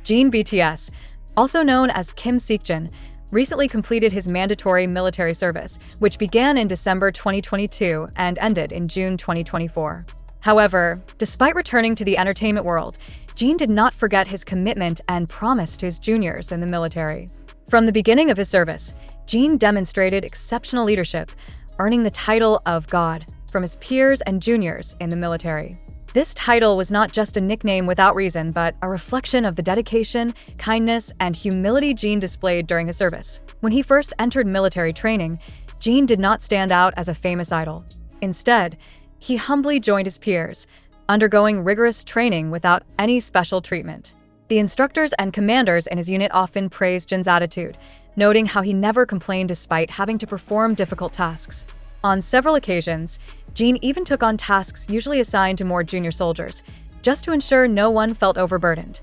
Jin BTS, also known as Kim Seokjin, recently completed his mandatory military service, which began in December 2022 and ended in June 2024. However, despite returning to the entertainment world, Jin did not forget his commitment and promise to his juniors in the military. From the beginning of his service, Jin demonstrated exceptional leadership, earning the title of God from his peers and juniors in the military. This title was not just a nickname without reason, but a reflection of the dedication, kindness, and humility Jin displayed during his service. When he first entered military training, Jin did not stand out as a famous idol. Instead, he humbly joined his peers, undergoing rigorous training without any special treatment. The instructors and commanders in his unit often praised Jin's attitude, noting how he never complained despite having to perform difficult tasks. On several occasions, Jin even took on tasks usually assigned to more junior soldiers, just to ensure no one felt overburdened.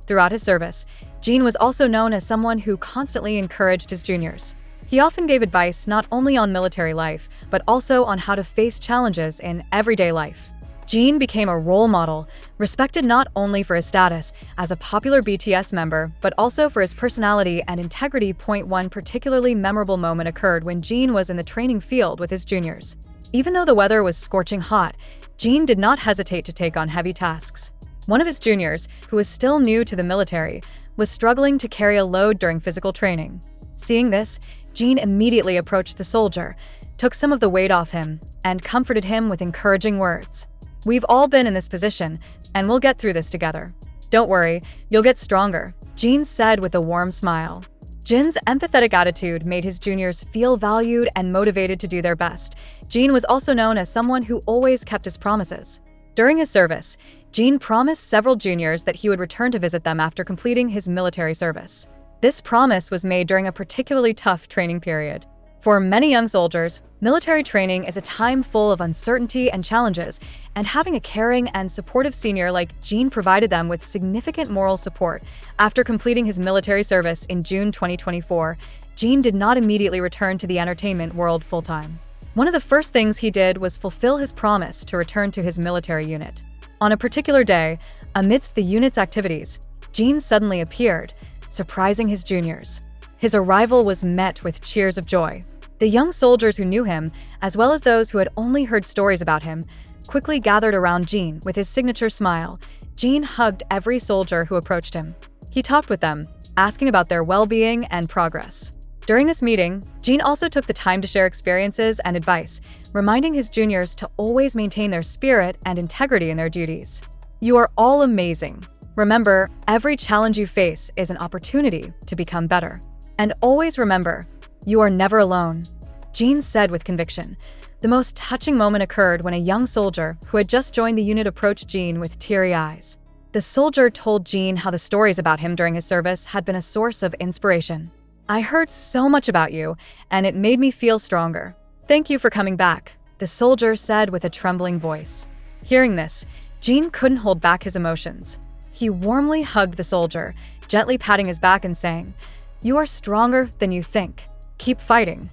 Throughout his service, Jin was also known as someone who constantly encouraged his juniors. He often gave advice not only on military life, but also on how to face challenges in everyday life. Jin became a role model, respected not only for his status as a popular BTS member, but also for his personality and integrity. One particularly memorable moment occurred when Jin was in the training field with his juniors. Even though the weather was scorching hot, Jin did not hesitate to take on heavy tasks. One of his juniors, who was still new to the military, was struggling to carry a load during physical training. Seeing this, Jin immediately approached the soldier, took some of the weight off him, and comforted him with encouraging words. "We've all been in this position, and we'll get through this together. Don't worry, you'll get stronger," Jin said with a warm smile. Jin's empathetic attitude made his juniors feel valued and motivated to do their best. Jin was also known as someone who always kept his promises. During his service, Jin promised several juniors that he would return to visit them after completing his military service. This promise was made during a particularly tough training period. For many young soldiers, military training is a time full of uncertainty and challenges, and having a caring and supportive senior like Jin provided them with significant moral support. After completing his military service in June 2024, Jin did not immediately return to the entertainment world full-time. One of the first things he did was fulfill his promise to return to his military unit. On a particular day, amidst the unit's activities, Jin suddenly appeared, surprising his juniors. His arrival was met with cheers of joy. The young soldiers who knew him, as well as those who had only heard stories about him, quickly gathered around Jin with his signature smile. Jin hugged every soldier who approached him. He talked with them, asking about their well-being and progress. During this meeting, Jin also took the time to share experiences and advice, reminding his juniors to always maintain their spirit and integrity in their duties. "You are all amazing. Remember, every challenge you face is an opportunity to become better. And always remember, you are never alone," Jin said with conviction. The most touching moment occurred when a young soldier who had just joined the unit approached Jin with teary eyes. The soldier told Jin how the stories about him during his service had been a source of inspiration. "I heard so much about you, and it made me feel stronger. Thank you for coming back," the soldier said with a trembling voice. Hearing this, Jin couldn't hold back his emotions. He warmly hugged the soldier, gently patting his back and saying, "You are stronger than you think. Keep fighting."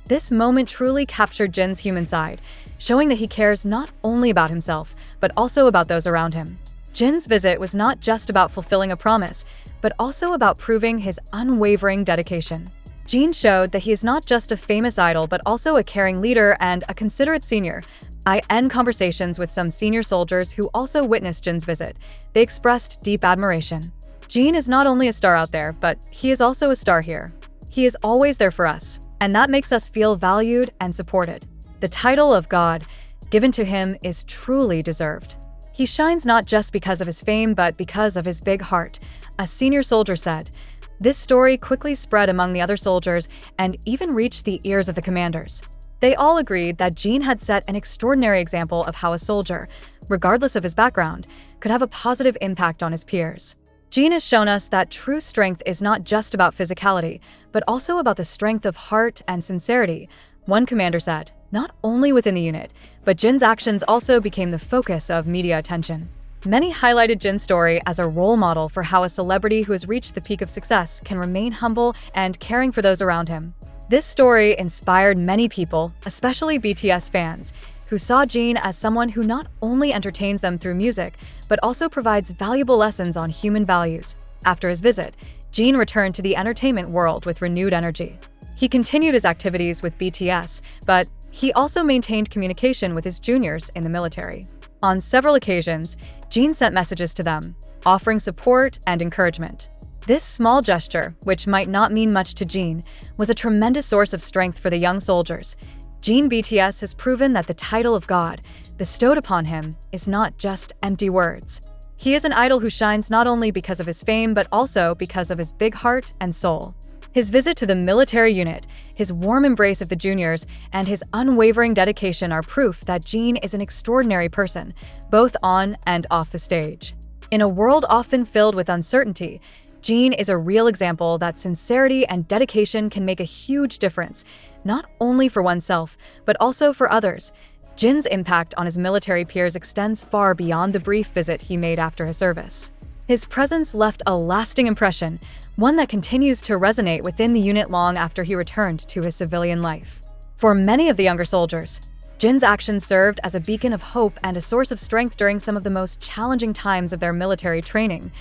This moment truly captured Jin's human side, showing that he cares not only about himself, but also about those around him. Jin's visit was not just about fulfilling a promise, but also about proving his unwavering dedication. Jin showed that he is not just a famous idol, but also a caring leader and a considerate senior. I end conversations with some senior soldiers who also witnessed Jin's visit. They expressed deep admiration. Jin is not only a star out there, but he is also a star here. He is always there for us, and that makes us feel valued and supported. The title of God, given to him, is truly deserved. He shines not just because of his fame, but because of his big heart, a senior soldier said. This story quickly spread among the other soldiers and even reached the ears of the commanders. They all agreed that Jin had set an extraordinary example of how a soldier, regardless of his background, could have a positive impact on his peers. Jin has shown us that true strength is not just about physicality, but also about the strength of heart and sincerity, one commander said. Not only within the unit, but Jin's actions also became the focus of media attention. Many highlighted Jin's story as a role model for how a celebrity who has reached the peak of success can remain humble and caring for those around him. This story inspired many people, especially BTS fans, who saw Jin as someone who not only entertains them through music, but also provides valuable lessons on human values. After his visit, Jin returned to the entertainment world with renewed energy. He continued his activities with BTS, but he also maintained communication with his juniors in the military. On several occasions, Jin sent messages to them, offering support and encouragement. This small gesture, which might not mean much to Jin, was a tremendous source of strength for the young soldiers. Jin BTS has proven that the title of God, bestowed upon him, is not just empty words. He is an idol who shines not only because of his fame, but also because of his big heart and soul. His visit to the military unit, his warm embrace of the juniors, and his unwavering dedication are proof that Jin is an extraordinary person, both on and off the stage. In a world often filled with uncertainty, Jin is a real example that sincerity and dedication can make a huge difference, not only for oneself, but also for others. Jin's impact on his military peers extends far beyond the brief visit he made after his service. His presence left a lasting impression, one that continues to resonate within the unit long after he returned to his civilian life. For many of the younger soldiers, Jin's actions served as a beacon of hope and a source of strength during some of the most challenging times of their military training.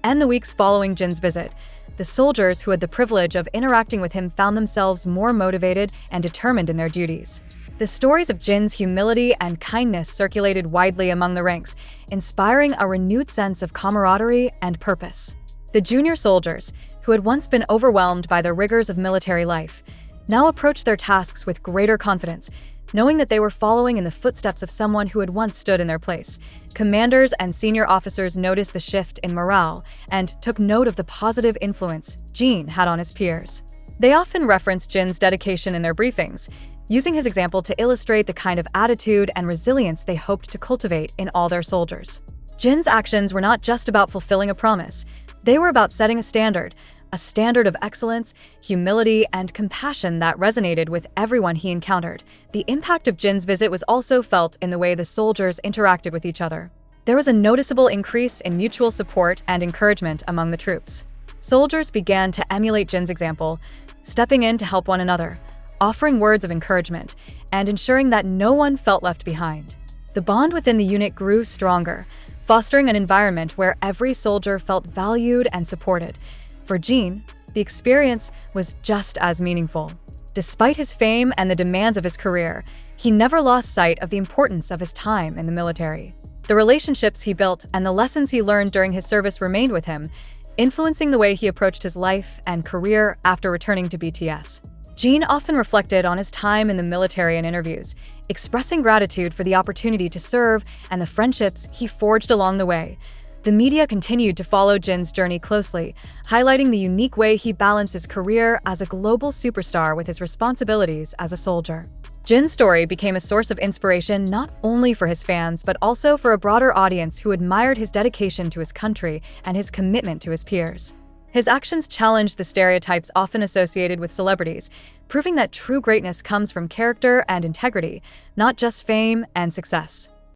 In the weeks following Jin's visit, the soldiers who had the privilege of interacting with him found themselves more motivated and determined in their duties. The stories of Jin's humility and kindness circulated widely among the ranks, inspiring a renewed sense of camaraderie and purpose. The junior soldiers, who had once been overwhelmed by the rigors of military life, now approached their tasks with greater confidence, knowing that they were following in the footsteps of someone who had once stood in their place. Commanders and senior officers noticed the shift in morale and took note of the positive influence Jin had on his peers. They often referenced Jin's dedication in their briefings, using his example to illustrate the kind of attitude and resilience they hoped to cultivate in all their soldiers. Jin's actions were not just about fulfilling a promise. They were about setting a standard of excellence, humility, and compassion that resonated with everyone he encountered. The impact of Jin's visit was also felt in the way the soldiers interacted with each other. There was a noticeable increase in mutual support and encouragement among the troops. Soldiers began to emulate Jin's example, stepping in to help one another, offering words of encouragement, and ensuring that no one felt left behind. The bond within the unit grew stronger, fostering an environment where every soldier felt valued and supported. For Jin, the experience was just as meaningful. Despite his fame and the demands of his career, he never lost sight of the importance of his time in the military. The relationships he built and the lessons he learned during his service remained with him, influencing the way he approached his life and career after returning to BTS. Jin often reflected on his time in the military in interviews, expressing gratitude for the opportunity to serve and the friendships he forged along the way. The media continued to follow Jin's journey closely, highlighting the unique way he balanced his career as a global superstar with his responsibilities as a soldier. Jin's story became a source of inspiration not only for his fans, but also for a broader audience who admired his dedication to his country and his commitment to his peers. His actions challenged the stereotypes often associated with celebrities, proving that true greatness comes from character and integrity, not just fame and success.